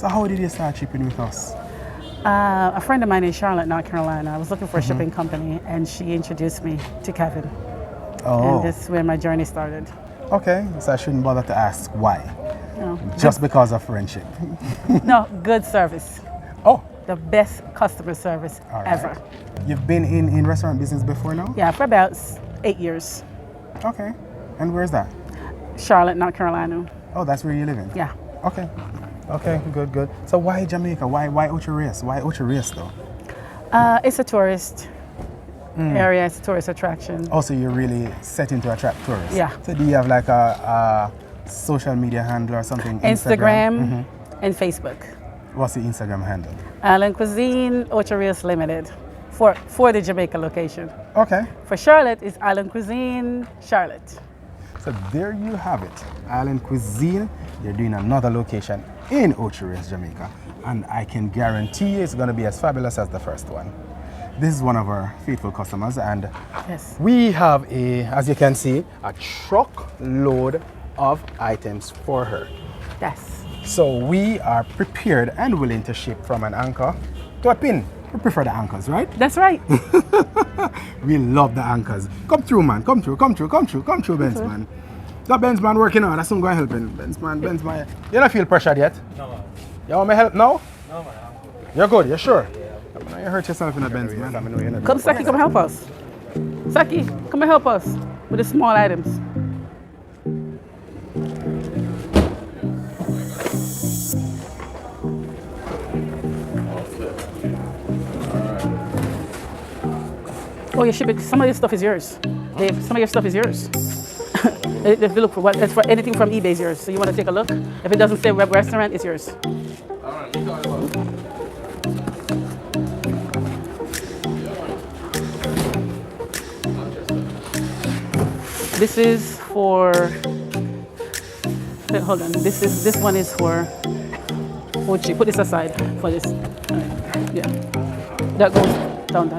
So how did you start shipping with us? A friend of mine in Charlotte, North Carolina, I was looking for a shipping company, and she introduced me to Kevin. Oh. And this is where my journey started. Okay, so I shouldn't bother to ask why. No, Just because of friendship. no, good service. Oh, The best customer service all right. ever. You've been in restaurant business before now? Yeah, for about 8 years. Okay. And where's that? Charlotte, North Carolina. Oh, that's where you live in? Yeah. Okay. Okay, good, good. So why Jamaica? Why Ocho Rios? Why Ocho Rios though? It's a tourist area. It's a tourist attraction. Also, you're really setting to attract tourists. Yeah. So do you have like a social media handle or something? Instagram and Facebook. What's the Instagram handle? Island Cuisine, Ocho Rios Limited, for the Jamaica location. Okay. For Charlotte, it's Island Cuisine, Charlotte. So there you have it. Island Cuisine. They're doing another location in Ocho Rios, Jamaica. And I can guarantee you it's going to be as fabulous as the first one. This is one of our faithful customers, and Yes. we have as you can see, a truckload of items for her. Yes. So we are prepared and willing to ship from an anchor to a pin. We prefer the anchors, right? That's right. We love the anchors. Come through, man. Come through, Benz, man. That Benz man working hard. That's going to help him. Benz man. You don't feel pressured yet? No, man. You want me help now? No, man. I'm good. You're good, you're sure? Yeah. You hurt yourself in a Benz, man. Come, Saki, come help us. Saki, come and help us with the small items. Oh, you ship it. Some of your stuff is yours. Dave, some of your stuff is yours. If you look for what, it's for anything from eBay is yours. So you want to take a look? If it doesn't say web restaurant, it's yours. Alright, you talk about it. This is for. Hold on. This one is for. Ochi. Put this aside for this. Yeah. That goes down.